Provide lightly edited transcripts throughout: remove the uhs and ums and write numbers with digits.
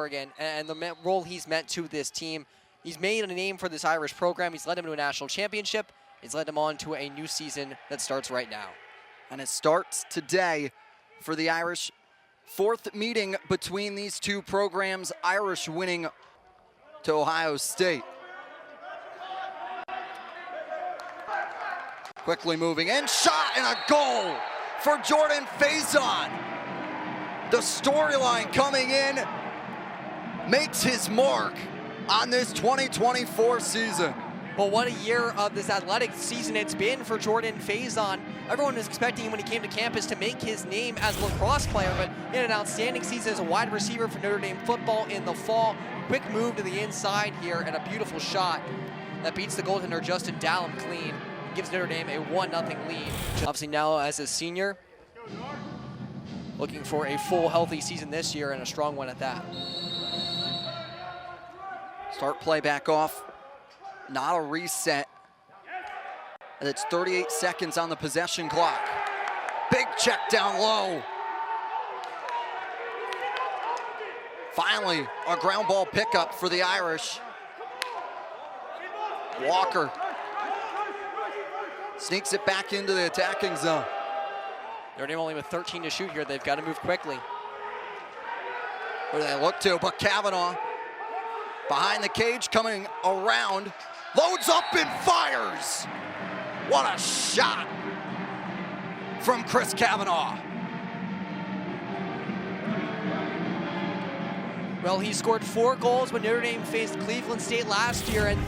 Oregon and the role he's meant to this team. He's made a name for this Irish program. He's led them to a national championship. He's led them on to a new season that starts right now. And it starts today for the Irish. Fourth meeting between these two programs. Irish winning to Ohio State. Quickly moving in, shot and a goal for Jordan Faison. The storyline coming in makes his mark on this 2024 season. Well, what a year of this athletic season it's been for Jordan Faison. Everyone was expecting him when he came to campus to make his name as a lacrosse player, but he had an outstanding season as a wide receiver for Notre Dame football in the fall. Quick move to the inside here and a beautiful shot that beats the goaltender Justin Dallum clean. Gives Notre Dame a 1-0 lead. Obviously now as a senior, looking for a full healthy season this year and a strong one at that. Start play back off, not a reset. And it's 38 seconds on the possession clock. Big check down low. Finally, a ground ball pickup for the Irish. Walker sneaks it back into the attacking zone. Notre Dame only with 13 to shoot here. They've got to move quickly. Where do they look to? But Kavanaugh behind the cage, coming around, loads up and fires. What a shot from Chris Kavanaugh. Well, he scored 4 goals when Notre Dame faced Cleveland State last year, and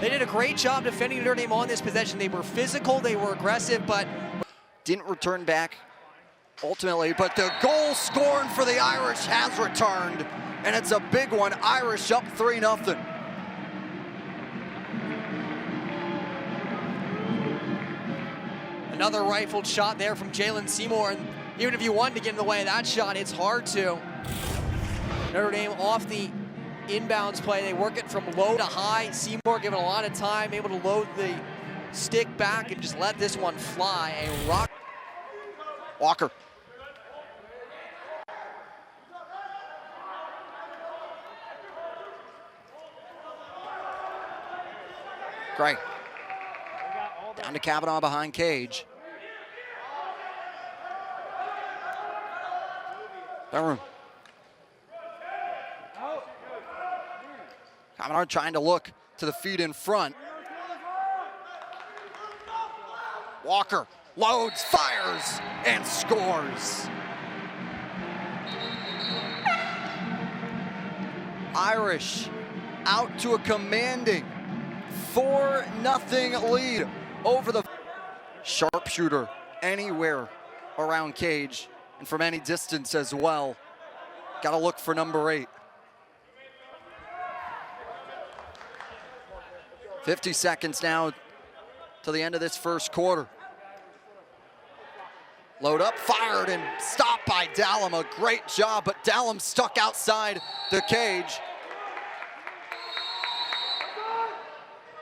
they did a great job defending Notre Dame on this possession. They were physical, they were aggressive, but didn't return back ultimately, but the goal scored for the Irish has returned, and it's a big one. Irish up 3-0. Another rifled shot there from Jalen Seymour, and even if you wanted to get in the way of that shot, it's hard to. Notre Dame off the inbounds play. They work it from low to high. Seymour given a lot of time, able to load the stick back and just let this one fly. A rock. Walker. Great. Down to Kavanaugh behind cage. Kavanaugh trying to look to the feet in front. Walker loads, fires, and scores. Irish out to a commanding 4-0 lead over the sharpshooter anywhere around cage and from any distance as well. Got to look for number 8. 50 seconds now to the end of this first quarter. Load up, fired, and stopped by Dallum. A great job, but Dallum stuck outside the cage.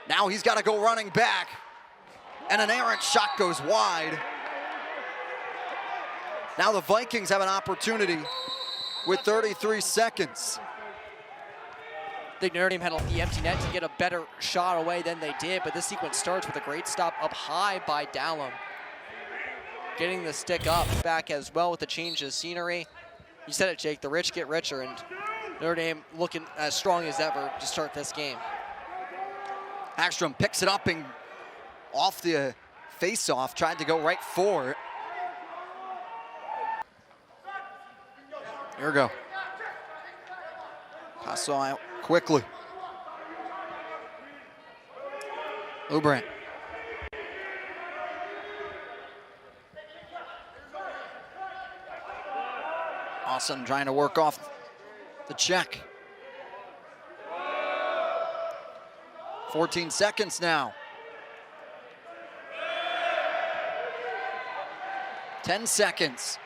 Now he's got to go running back, and an errant shot goes wide. Now the Vikings have an opportunity with 33 seconds. I think Notre Dame had the empty net to get a better shot away than they did, but this sequence starts with a great stop up high by Dallum. Getting the stick up back as well with the change of scenery. You said it, Jake, the rich get richer, and Notre Dame looking as strong as ever to start this game. Hagstrom picks it up and off the face-off, tried to go right for it. Here we go. Pass out quickly. Oubrant. Awesome, trying to work off the check. 14 seconds now. 10 seconds.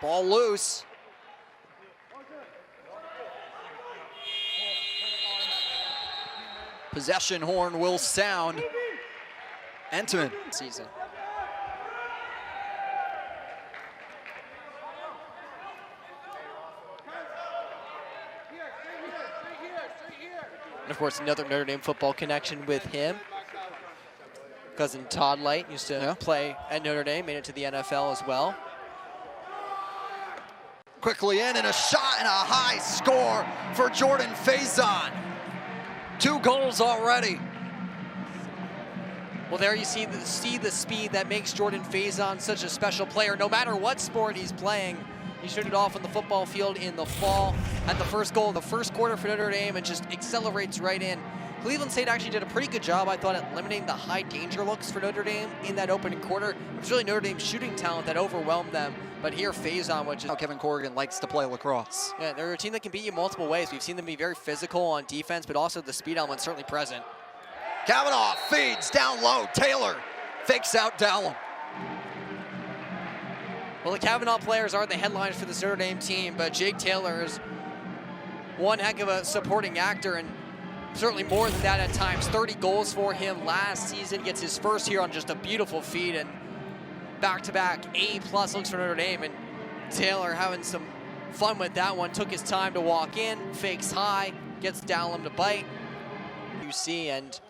Ball loose. Possession horn will sound. Entenmann Season. And of course, another Notre Dame football connection with him. Cousin Todd Light used to play at Notre Dame, made it to the NFL as well. Quickly in, and a shot and a high score for Jordan Faison. 2 goals already. Well, there you see the speed that makes Jordan Faison such a special player. No matter what sport he's playing, he showed it off on the football field in the fall. Had the first goal of the first quarter for Notre Dame and just accelerates right in. Cleveland State actually did a pretty good job, I thought, at limiting the high danger looks for Notre Dame in that opening quarter. It was really Notre Dame's shooting talent that overwhelmed them. But here, Faison, which is... Kevin Corrigan likes to play lacrosse. Yeah, they're a team that can beat you multiple ways. We've seen them be very physical on defense, but also the speed element certainly present. Kavanaugh feeds down low. Taylor fakes out Dallum. Well, the Kavanaugh players are the headlines for this Notre Dame team, but Jake Taylor is one heck of a supporting actor, and certainly more than that at times. 30 goals for him last season. Gets his first here on just a beautiful feed, and back-to-back A+ looks for Notre Dame. And Taylor having some fun with that one. Took his time to walk in, fakes high, gets Dallum to bite. You see, and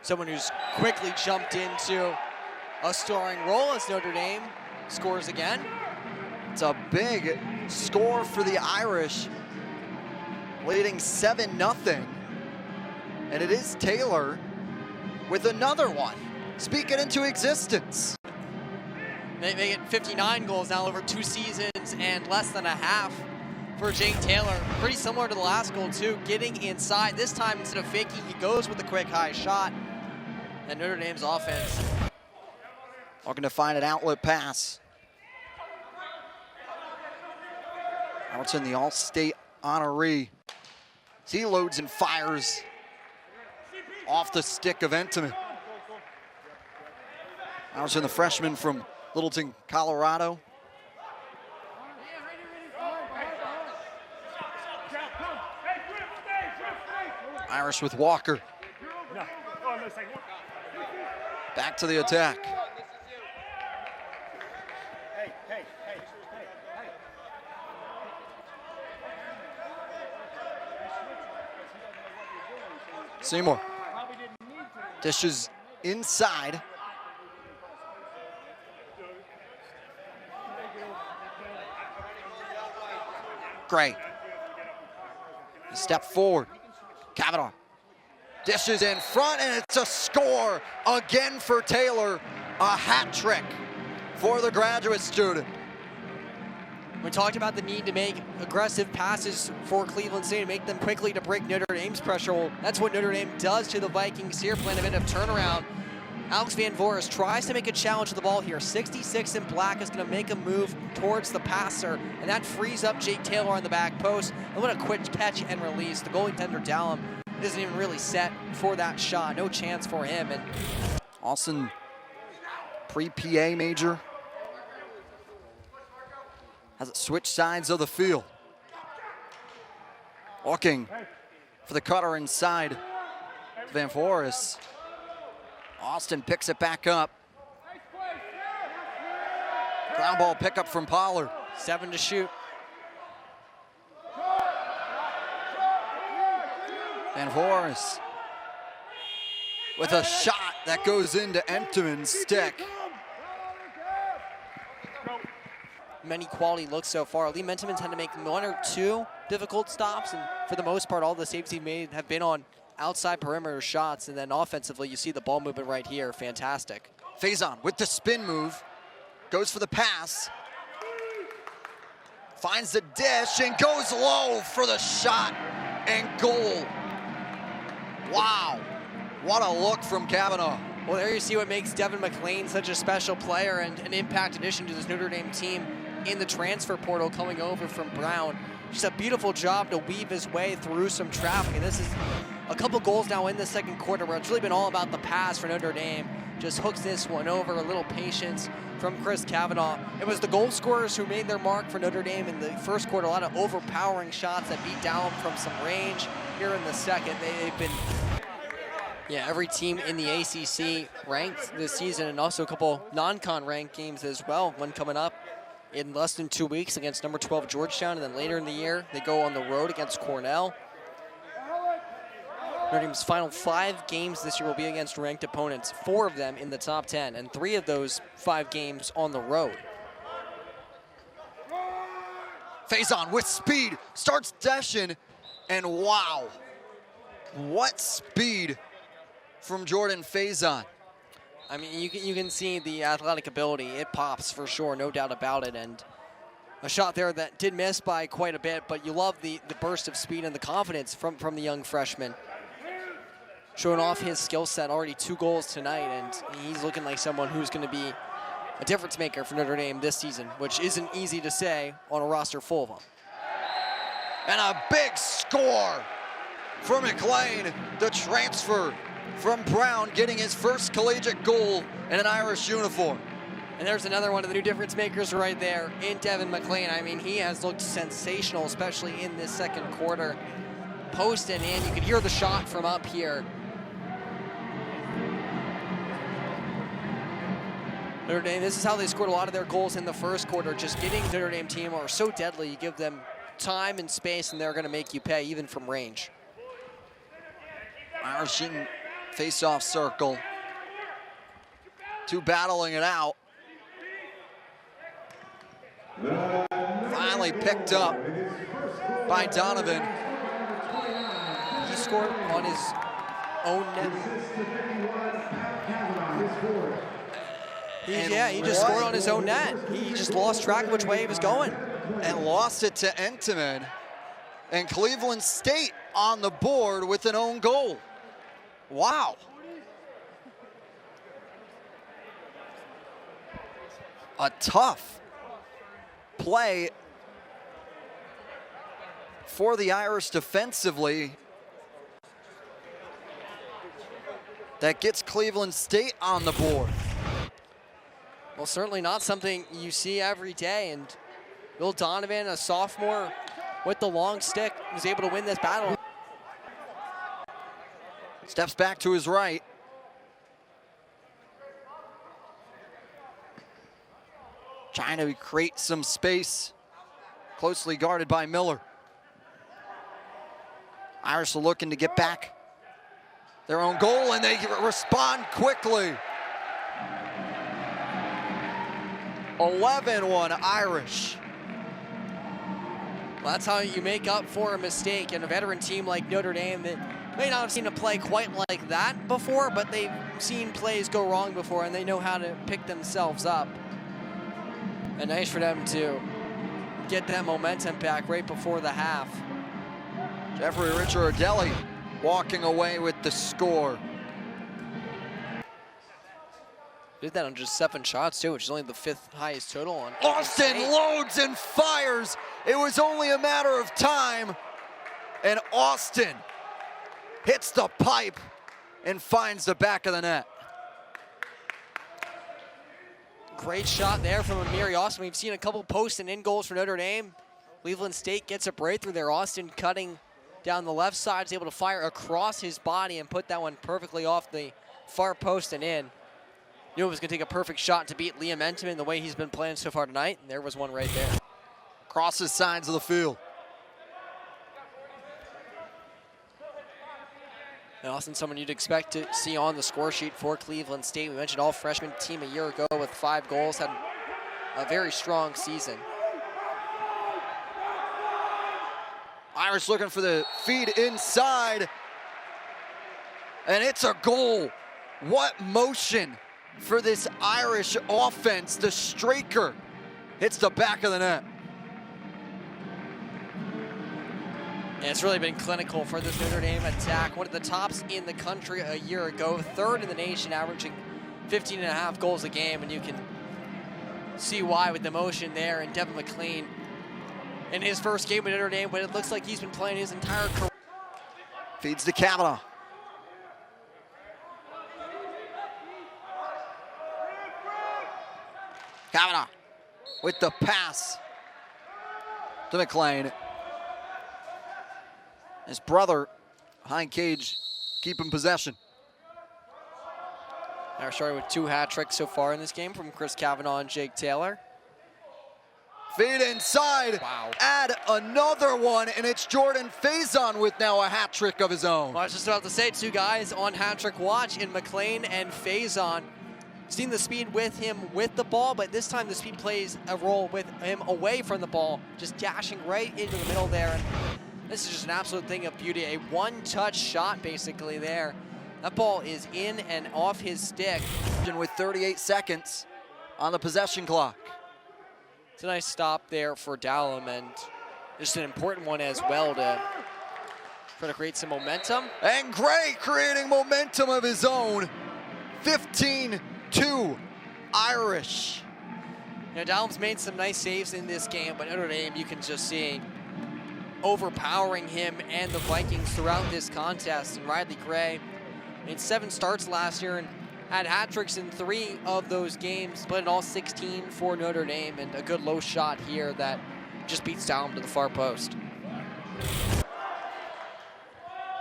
someone who's quickly jumped into a starring role as Notre Dame scores again. It's a big score for the Irish, leading 7-0. And it is Taylor with another one. Speak it into existence. They make it 59 goals now over 2 seasons and less than a half for Jake Taylor. Pretty similar to the last goal too, getting inside. This time instead of faking, he goes with a quick high shot. And Notre Dame's offense looking to find an outlet pass. Robertson, the All-State honoree. He loads and fires off the stick of Entenmann. Robertson, the freshman from Littleton, Colorado. Irish with Walker. Back to the attack. Seymour dishes inside. Gray. Step forward. Kavanaugh dishes in front, and it's a score again for Taylor. A hat trick for the graduate student. We talked about the need to make aggressive passes for Cleveland State and make them quickly to break Notre Dame's pressure. Well, that's what Notre Dame does to the Vikings here, playing a bit of turnaround. Alex Van Voorhis tries to make a challenge to the ball here. 66 in black is going to make a move towards the passer, and that frees up Jake Taylor on the back post. And what a quick catch and release. The goaltender Dallum isn't even really set for that shot. No chance for him. And Austin, pre-PA major, has it switched sides of the field. Looking for the cutter inside. Van Voorhis. Austin picks it back up. Ground ball pickup from Pollard. 7 to shoot. Van Voorhis with a shot that goes into Entenmann's stick. Many quality looks so far. Lee Mentemann's had to make 1 or 2 difficult stops, and for the most part, all the saves he made have been on outside perimeter shots, and then offensively, you see the ball movement right here. Fantastic. Faison with the spin move, goes for the pass, finds the dish, and goes low for the shot and goal. Wow, what a look from Kavanaugh. Well, there you see what makes Devin McLean such a special player and an impact addition to this Notre Dame team in the transfer portal coming over from Brown. Just a beautiful job to weave his way through some traffic. And this is a couple goals now in the second quarter where it's really been all about the pass for Notre Dame. Just hooks this one over, a little patience from Chris Kavanaugh. It was the goal scorers who made their mark for Notre Dame in the first quarter. A lot of overpowering shots that beat down from some range. Here in the second, they've been, every team in the ACC ranked this season, and also a couple non-con ranked games as well. One coming up in less than 2 weeks against number 12 Georgetown, and then later in the year they go on the road against Cornell. Notre Dame's final 5 games this year will be against ranked opponents, 4 of them in the top 10, and 3 of those 5 games on the road. Faison with speed, starts dashing, and wow, what speed from Jordan Faison. I mean, you can see the athletic ability. It pops for sure, no doubt about it. And a shot there that did miss by quite a bit, but you love the burst of speed and the confidence from the young freshman. Showing off his skill set, already 2 goals tonight, and he's looking like someone who's going to be a difference maker for Notre Dame this season, which isn't easy to say on a roster full of them. And a big score for McLean, the transfer from Brown, getting his first collegiate goal in an Irish uniform. And there's another one of the new difference makers right there in Devin McLean. I mean, he has looked sensational, especially in this second quarter. Posted in, you could hear the shot from up here. Notre Dame, this is how they scored a lot of their goals in the first quarter. Just getting Notre Dame team are so deadly. You give them time and space, and they're going to make you pay, even from range. Irish in face-off circle. 2 battling it out. Finally picked up by Donovan. He scored on his own net. He just scored on his own net. He just lost track of which way he was going. And lost it to Entenmann. And Cleveland State on the board with an own goal. Wow. A tough play for the Irish defensively that gets Cleveland State on the board. Well, certainly not something you see every day, and Will Donovan, a sophomore with the long stick, was able to win this battle. Steps back to his right. Trying to create some space. Closely guarded by Miller. Irish are looking to get back their own goal, and they respond quickly. 11-1 Irish. Well, that's how you make up for a mistake. And a veteran team like Notre Dame that may not have seen a play quite like that before, but they've seen plays go wrong before, and they know how to pick themselves up. And nice for them to get that momentum back right before the half. Jeffrey Ricciardelli walking away with the score. Did that on just 7 shots too, which is only the 5th highest total on Austin loads and fires. It was only a matter of time, and Austin hits the pipe and finds the back of the net. Great shot there from Amiri Austin. We've seen a couple post and in goals for Notre Dame. Cleveland State gets a breakthrough there. Austin cutting down the left side is able to fire across his body and put that one perfectly off the far post and in. Knew it was going to take a perfect shot to beat Liam Entenmann the way he's been playing so far tonight, and there was one right there. Crosses sides of the field. And Austin, someone you'd expect to see on the score sheet for Cleveland State. We mentioned all freshman team a year ago with 5 goals, had a very strong season. Irish looking for the feed inside, and it's a goal. What motion for this Irish offense. The striker hits the back of the net. And it's really been clinical for this Notre Dame attack. One of the tops in the country a year ago, 3rd in the nation, averaging 15.5 goals a game, and you can see why with the motion there. And Devin McLean in his first game with Notre Dame, but it looks like he's been playing his entire career. Feeds to Kavanaugh. Kavanaugh with the pass to McLean. His brother, behind cage, keeping possession. Now started with 2 hat tricks so far in this game from Chris Kavanaugh and Jake Taylor. Feed inside. Wow. Add another one, and it's Jordan Faison with now a hat trick of his own. Well, I was just about to say, two guys on hat trick watch in McLean and Faison. Seen the speed with him with the ball, but this time the speed plays a role with him away from the ball, just dashing right into the middle there. And this is just an absolute thing of beauty. A one-touch shot basically there. That ball is in and off his stick. With 38 seconds on the possession clock. It's a nice stop there for Dallum, and just an important one as well to try to create some momentum. And Gray creating momentum of his own. 15-2 Irish. You know, Dallum's made some nice saves in this game, but Notre Dame, you can just see overpowering him and the Vikings throughout this contest. And Riley Gray made 7 starts last year and had hat tricks in 3 of those games, split in all 16 for Notre Dame, and a good low shot here that just beats Dallum to the far post.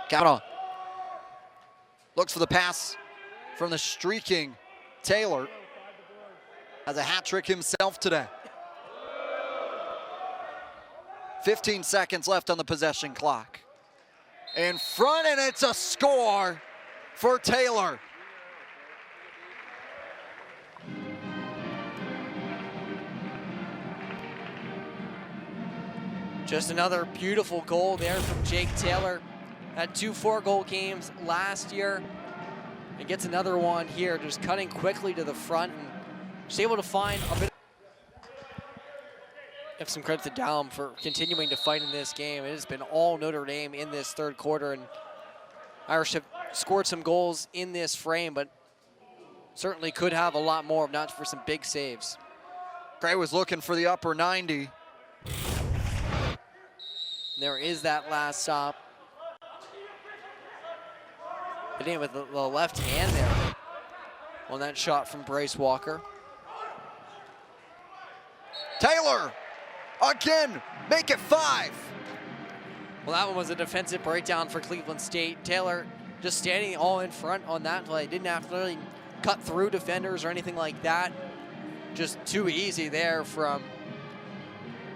Cata looks for the pass from the streaking Taylor. Has a hat trick himself today. 15 seconds left on the possession clock. In front, and it's a score for Taylor. Just another beautiful goal there from Jake Taylor. Had 2 4-goal games last year. And gets another one here, just cutting quickly to the front and just able to find a bit. Give some credit to Dallum for continuing to fight in this game. It has been all Notre Dame in this third quarter, and Irish have scored some goals in this frame, but certainly could have a lot more if not for some big saves. Gray was looking for the upper 90. There is that last stop. Hitting with the left hand there on that shot from Bryce Walker. Taylor, again, make it 5. Well, that one was a defensive breakdown for Cleveland State. Taylor just standing all in front on that play. Didn't have to really cut through defenders or anything like that. Just too easy there from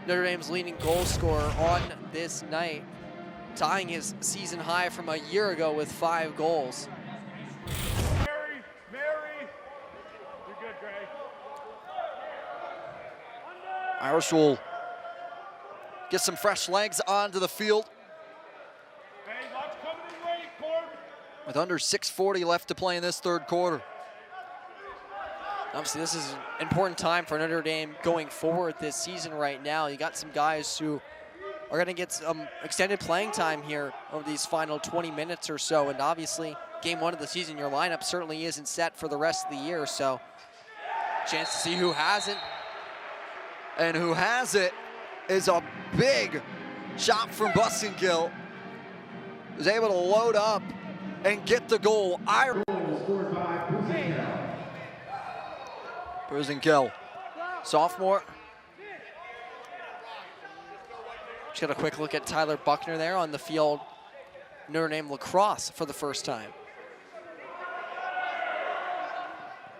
Notre Dame's leading goal scorer on this night, tying his season high from a year ago with 5 goals. Mary, you're good, Greg. Irish will get some fresh legs onto the field. Hey, watch coming in late, Corb. With under 6:40 left to play in this third quarter. Obviously, this is an important time for Notre Dame going forward this season right now. You got some guys who are going to get some extended playing time here over these final 20 minutes or so. And obviously, game 1 of the season, your lineup certainly isn't set for the rest of the year. So, chance to see who has it. And who has it is a big shot from Bussengill. Was able to load up and get the goal. Bussengill, sophomore. Just got a quick look at Tyler Buckner there on the field. Notre Dame Lacrosse for the first time.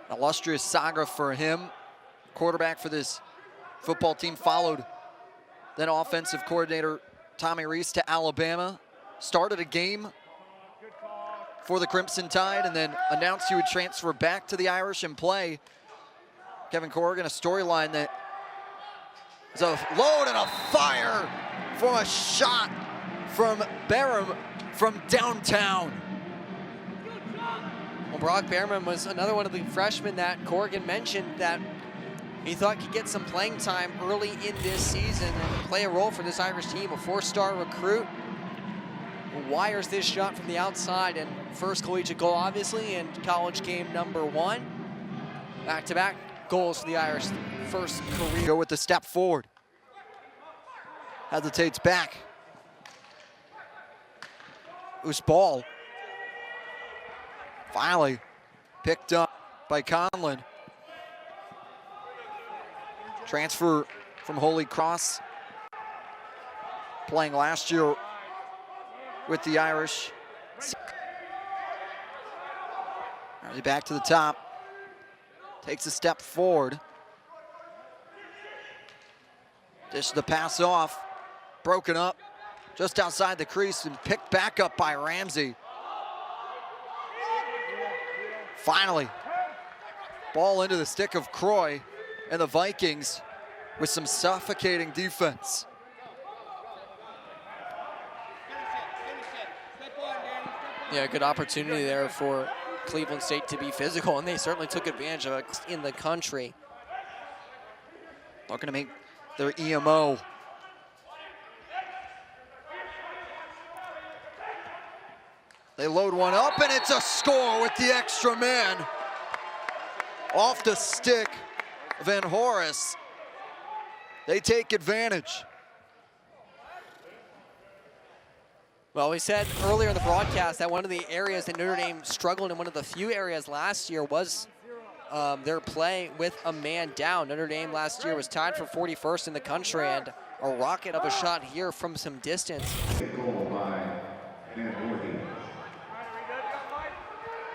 Illustrious saga for him. Quarterback for this football team, followed then offensive coordinator Tommy Rees to Alabama. Started a game for the Crimson Tide and then announced he would transfer back to the Irish and play. Kevin Corrigan, a storyline that is a load and a fire from a shot from Barham from downtown. Well, Brock Behrman was another one of the freshmen that Corrigan mentioned that he thought could get some playing time early in this season and play a role for this Irish team. A 4-star recruit who wires this shot from the outside, and first collegiate goal, obviously, in college game number 1. Back-to-back goals for the Irish, first career. Go with the step forward. Hesitates back. Loose ball. Finally picked up by Conlon. Transfer from Holy Cross. Playing last year with the Irish. Back to the top. Takes a step forward. Dish the pass off, broken up just outside the crease and picked back up by Ramsey. Finally, ball into the stick of Croy and the Vikings with some suffocating defense. Yeah, good opportunity there for Cleveland State to be physical, and they certainly took advantage of it in the country. Looking to make their EMO. They load one up, and it's a score with the extra man. Off the stick, Van Horace. They take advantage. Well, we said earlier in the broadcast that one of the areas that Notre Dame struggled in, one of the few areas last year, was their play with a man down. Notre Dame last year was tied for 41st in the country, and a rocket of a shot here from some distance.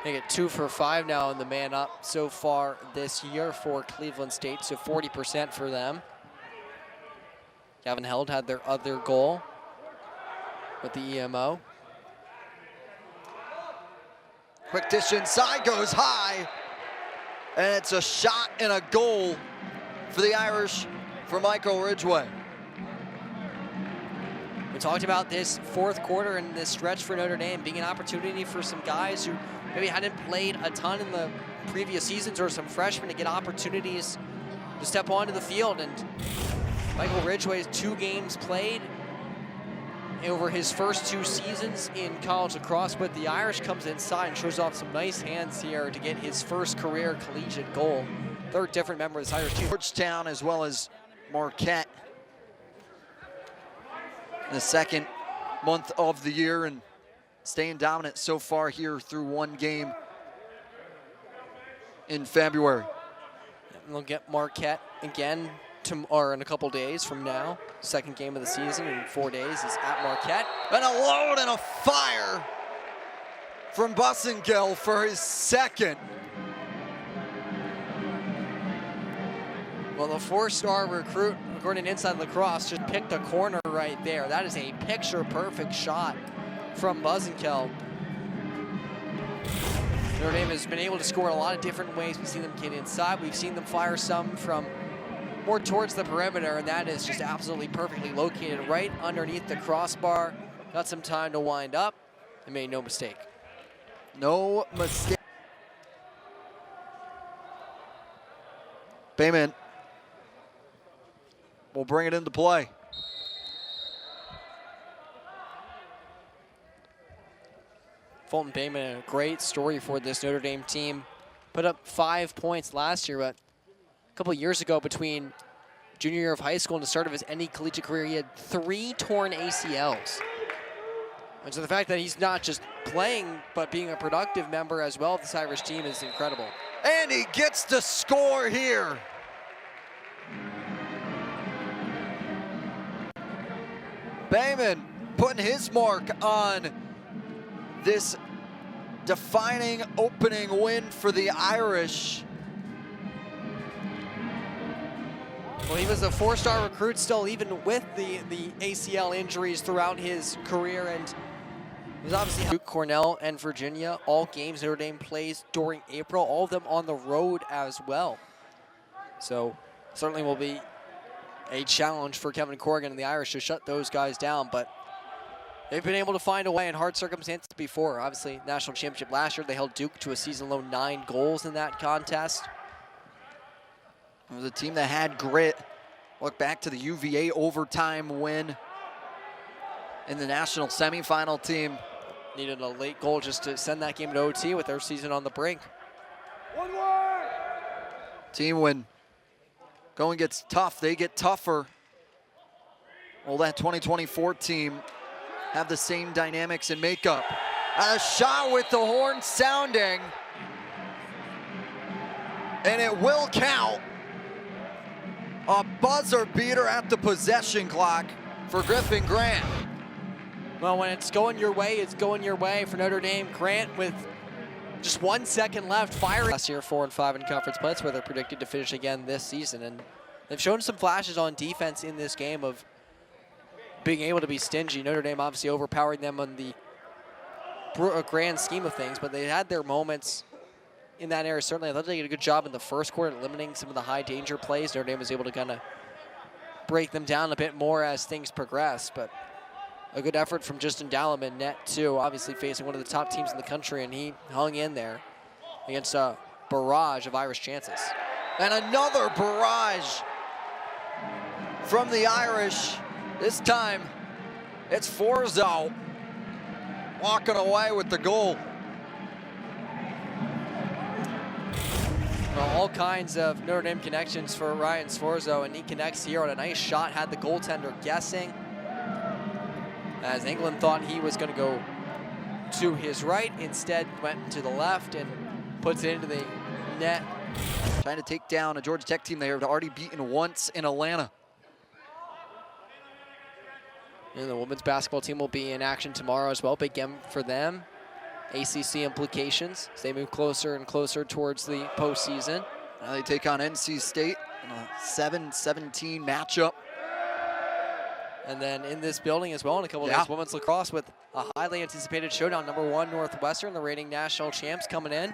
They get 2 for 5 now in the man up so far this year for Cleveland State, so 40% for them. Gavin Held had their other goal with the EMO. Quick dish inside, goes high, and it's a shot and a goal for the Irish for Michael Ridgway. We talked about this fourth quarter and this stretch for Notre Dame being an opportunity for some guys who maybe hadn't played a ton in the previous seasons, or some freshmen to get opportunities to step onto the field. And Michael Ridgway's 2 games played over his first 2 seasons in college lacrosse with the Irish comes inside and shows off some nice hands here to get his first career collegiate goal. 3rd different member of this Irish team. Georgetown as well as Marquette. In the 2nd month of the year and staying dominant so far here through 1 game in February. And they'll get Marquette again in a couple days from now. 2nd game of the season in 4 days is at Marquette. And a load and a fire from Bussengill for his 2nd. Well, the 4-star recruit, according to Inside Lacrosse, just picked a corner right there. That is a picture-perfect shot from Bussengill. Notre Dame has been able to score in a lot of different ways. We've seen them get inside. We've seen them fire some from more towards the perimeter, and that is just absolutely perfectly located right underneath the crossbar. Got some time to wind up and made no mistake. No mistake. Bayman will bring it into play. Fulton Bayman, a great story for this Notre Dame team. Put up 5 points last year, but a couple of years ago, between junior year of high school and the start of his ND collegiate career, he had 3 torn ACLs. And so the fact that he's not just playing, but being a productive member as well of this Irish team is incredible. And he gets the score here. Bayman putting his mark on this defining opening win for the Irish. Well, he was a 4-star recruit still, even with the ACL injuries throughout his career, and he was obviously Duke, Cornell, and Virginia, all games Notre Dame plays during April, all of them on the road as well. So certainly will be a challenge for Kevin Corrigan and the Irish to shut those guys down, but they've been able to find a way in hard circumstances before. Obviously, national championship last year, they held Duke to a season-low 9 goals in that contest. It was a team that had grit. Look back to the UVA overtime win in the national semifinal team. Needed a late goal just to send that game to OT with their season on the brink. Team, when going gets tough, they get tougher. Will that 2024 team have the same dynamics and makeup? And a shot with the horn sounding. And it will count. A buzzer beater at the possession clock for Griffin Grant. Well, when it's going your way, it's going your way for Notre Dame. Grant with just 1 second left, firing. Last year, 4 and 5 in conference play. That's where they're predicted to finish again this season. And They've shown some flashes on defense in this game of being able to be stingy. Notre Dame obviously overpowering them on the grand scheme of things, but they had their moments in that area. Certainly, I thought they did a good job in the first quarter limiting some of the high danger plays. Notre Dame was able to kind of break them down a bit more as things progressed, but a good effort from Justin Dallum in net too, obviously facing one of the top teams in the country, and he hung in there against a barrage of Irish chances. And another barrage from the Irish. This time, it's Sforzo walking away with the goal. Well, all kinds of Notre Dame connections for Ryan Sforzo, and he connects here on a nice shot, had the goaltender guessing, as England thought he was going to go to his right, instead went to the left and puts it into the net. Trying to take down a Georgia Tech team they have already beaten once in Atlanta. And the women's basketball team will be in action tomorrow as well. Big game for them. ACC implications as they move closer and closer towards the postseason. Now they take on NC State in a 7-17 matchup. And then in this building as well in a couple of days, women's lacrosse with a highly anticipated showdown. #1 Northwestern, the reigning national champs, coming in.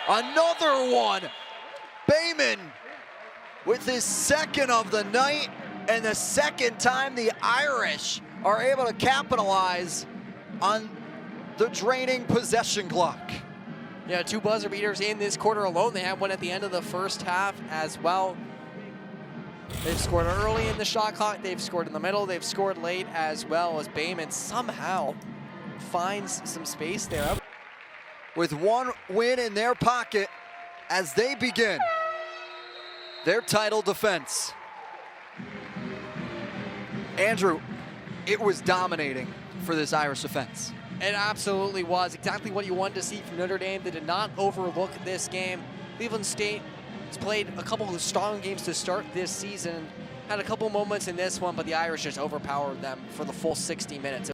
Another one. Bayman with his second of the night, and the second time the Irish are able to capitalize on the draining possession clock. Yeah, 2 buzzer beaters in this quarter alone. They had one at the end of the first half as well. They've scored early in the shot clock. They've scored in the middle. They've scored late as well, as Bayman somehow finds some space there. With one win in their pocket as they begin their title defense. Andrew, it was dominating for this Irish defense. It absolutely was. Exactly what you wanted to see from Notre Dame. They did not overlook this game. Cleveland State has played a couple of strong games to start this season. Had a couple moments in this one, but the Irish just overpowered them for the full 60 minutes.